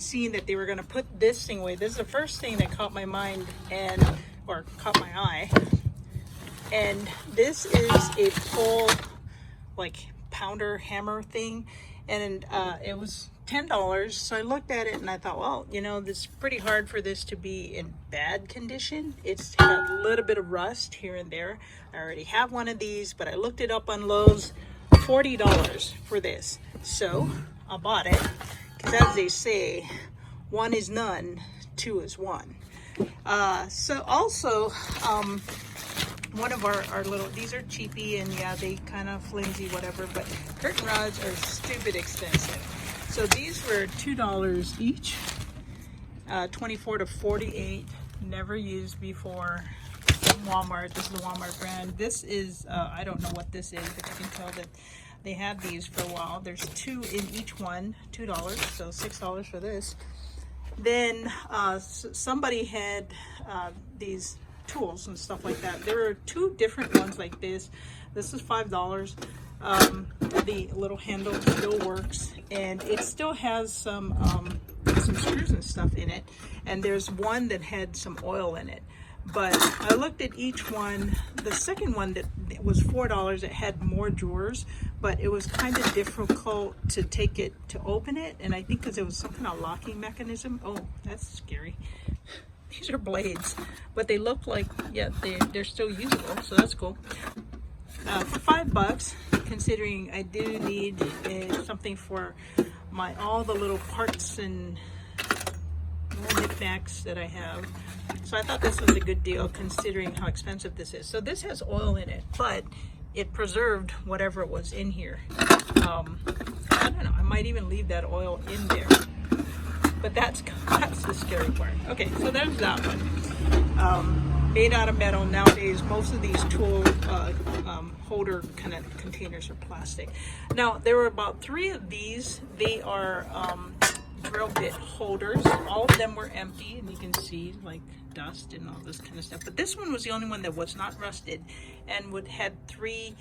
had seen that they were going to put this thing away. This is the first thing that caught my mind or caught my eye. And this is a pull, like pounder hammer thing. And it was $10. So I looked at it and I thought, well, you know, it's pretty hard for this to be in bad condition. It's got a little bit of rust here and there. I already have one of these, but I looked it up on Lowe's, $40 for this. So I bought it because, as they say, one is none, two is one. So also, one of our little, these are cheapy, and yeah, they kind of flimsy, whatever, but curtain rods are stupid expensive. So these were $2 each, 24 to 48, never used before. Walmart, this is the Walmart brand. This is, I don't know what this is, but you can tell that they had these for a while. There's two in each one, $2, so $6 for this. Then somebody had these tools and stuff like that. There are two different ones like this. This is $5. The little handle still works, and it still has some screws and stuff in it. And there's one that had some oil in it. But I looked at each one. The second one that was $4, it had more drawers, but it was kind of difficult to take it to open it. And I think because it was some kind of locking mechanism. Oh, that's scary. These are blades, but they look like, yeah, they're still usable, so that's cool. For $5, considering I do need something for all the little parts and knickknacks that I have. So I thought this was a good deal considering how expensive this is. So this has oil in it, but it preserved whatever it was in here. I don't know, I might even leave that oil in there. But that's the scary part. Okay, so there's that one. Made out of metal. Nowadays, most of these tool holder kind of containers are plastic. Now, there were about 3 of these. They are drill bit holders. All of them were empty, and you can see like dust and all this kind of stuff. But this one was the only one that was not rusted, and had 3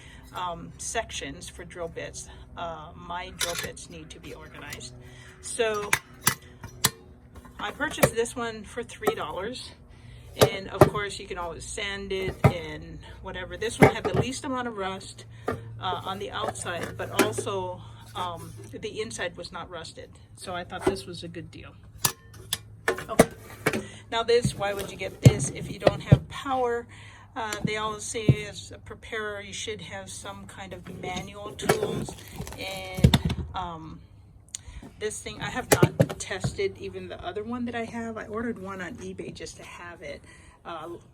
sections for drill bits. My drill bits need to be organized. So I purchased this one for $3. And of course, you can always sand it and whatever. This one had the least amount of rust on the outside, but also the inside was not rusted. So I thought this was a good deal. Okay. Now this, why would you get this if you don't have power? They always say as a preparer, you should have some kind of manual tools. And this thing, I have not tested even the other one that I have. I ordered one on eBay just to have it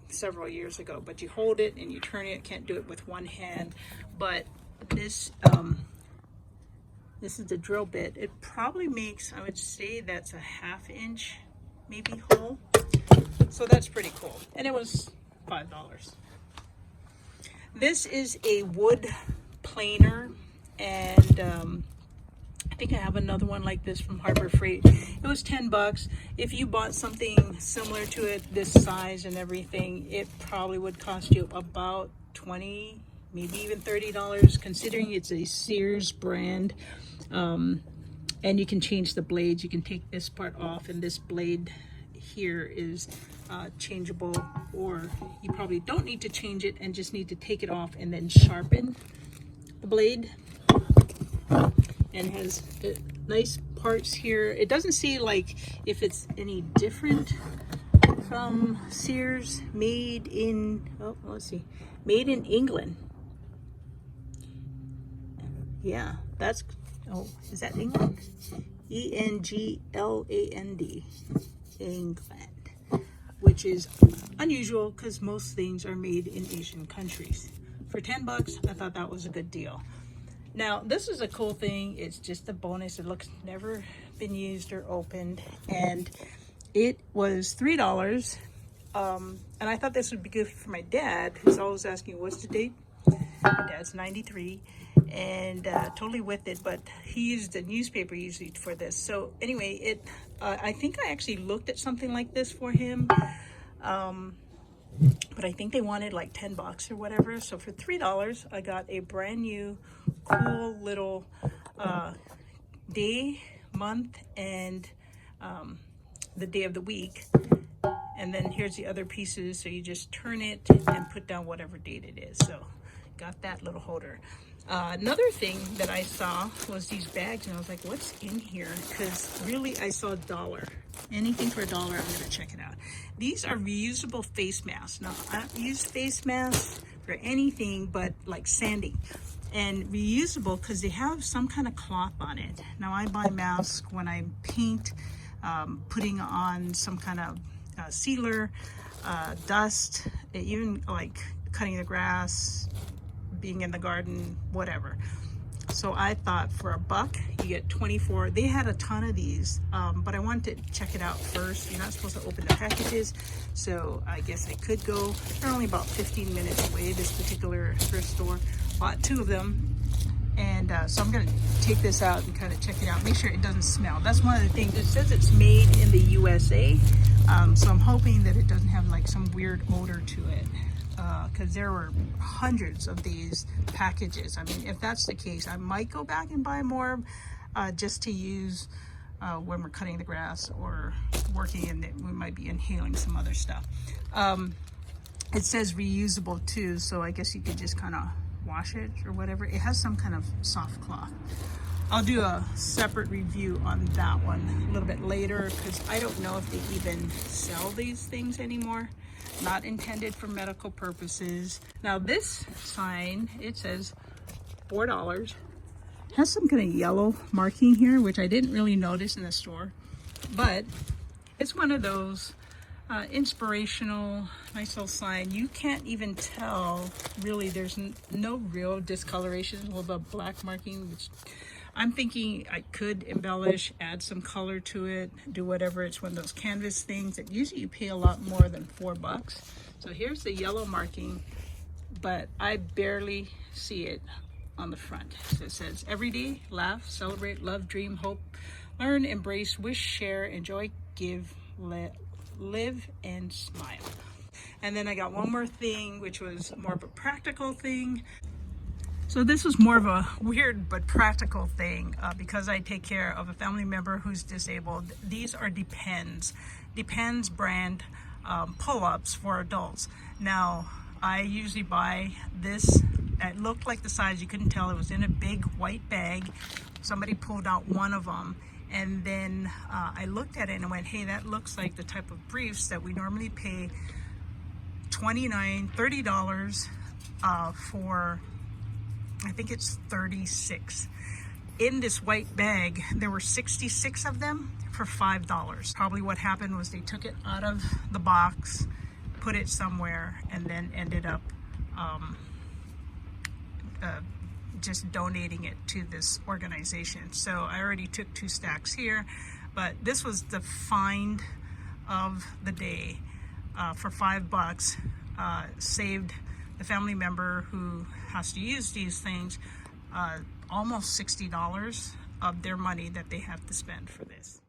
several years ago. But you hold it and you turn it. Can't do it with one hand. But this this is the drill bit. It probably makes, I would say that's a 1/2 inch maybe hole. So that's pretty cool. And it was $5. This is a wood planer, and I think I have another one like this from Harbor Freight. It was $10. If you bought something similar to it, this size and everything, it probably would cost you about $20, maybe even $30, considering it's a Sears brand. And you can change the blades. You can take this part off, and this blade here is changeable, or you probably don't need to change it and just need to take it off and then sharpen the blade. And has nice parts here. It doesn't see like if it's any different from Sears. Made in, oh, let's see, made in England. Yeah, that's, oh, is that England? E-N-G-L-A-N-D, England, which is unusual because most things are made in Asian countries. For $10, I thought that was a good deal. Now, this is a cool thing. It's just a bonus. It looks never been used or opened, and it was $3. And I thought this would be good for my dad, who's always asking, what's the date? My dad's 93, and totally with it, but he used a newspaper usually for this. So anyway, I think I actually looked at something like this for him, but I think they wanted like $10 or whatever. So for $3, I got a brand new, cool little day, month, and the day of the week. And then here's the other pieces, so you just turn it and put down whatever date it is. So got that little holder. Another thing that I saw was these bags, and I was like, what's in here? Because really I saw $1. Anything for $1, I'm gonna check it out. These are reusable face masks. Now, I don't use face masks for anything but like sanding. And reusable because they have some kind of cloth on it. Now I buy masks when I paint, putting on some kind of sealer, dust, even like cutting the grass, being in the garden, whatever. So I thought for $1 you get 24. They had a ton of these, but I wanted to check it out first. You're not supposed to open the packages, so I guess I could go. They're only about 15 minutes away, this particular thrift store. Bought 2 of them, and so I'm gonna take this out and kind of check it out, make sure it doesn't smell. That's one of the things. It says it's made in the USA, so I'm hoping that it doesn't have like some weird odor to it, because there were hundreds of these packages. I mean, if that's the case, I might go back and buy more, just to use when we're cutting the grass or working, and we might be inhaling some other stuff. It says reusable too, so I guess you could just kind of wash it or whatever. It has some kind of soft cloth. I'll do a separate review on that one a little bit later, because I don't know if they even sell these things anymore. Not intended for medical purposes. Now this sign, it says $4. Has some kind of yellow marking here, which I didn't really notice in the store, but it's one of those inspirational, nice little sign. You can't even tell really. There's no real discoloration with a black marking, which I'm thinking I could embellish, add some color to it, do whatever. It's one of those canvas things that usually you pay a lot more than $4. So here's the yellow marking, but I barely see it on the front. So it says, every day, laugh, celebrate, love, dream, hope, learn, embrace, wish, share, enjoy, give, live, and smile. And then I got one more thing, which was more of a practical thing. So this was more of a weird but practical thing, because I take care of a family member who's disabled. These are Depends brand pull-ups for adults. Now, I usually buy this. It looked like the size, you couldn't tell. It was in a big white bag. Somebody pulled out one of them, and then I looked at it and went, hey, that looks like the type of briefs that we normally pay $29, $30 for. I think it's 36. In this white bag, there were 66 of them for $5. Probably what happened was they took it out of the box, put it somewhere, and then ended up just donating it to this organization. So I already took 2 stacks here, but this was the find of the day. For $5, saved the family member who has to use these things almost $60 of their money that they have to spend for this.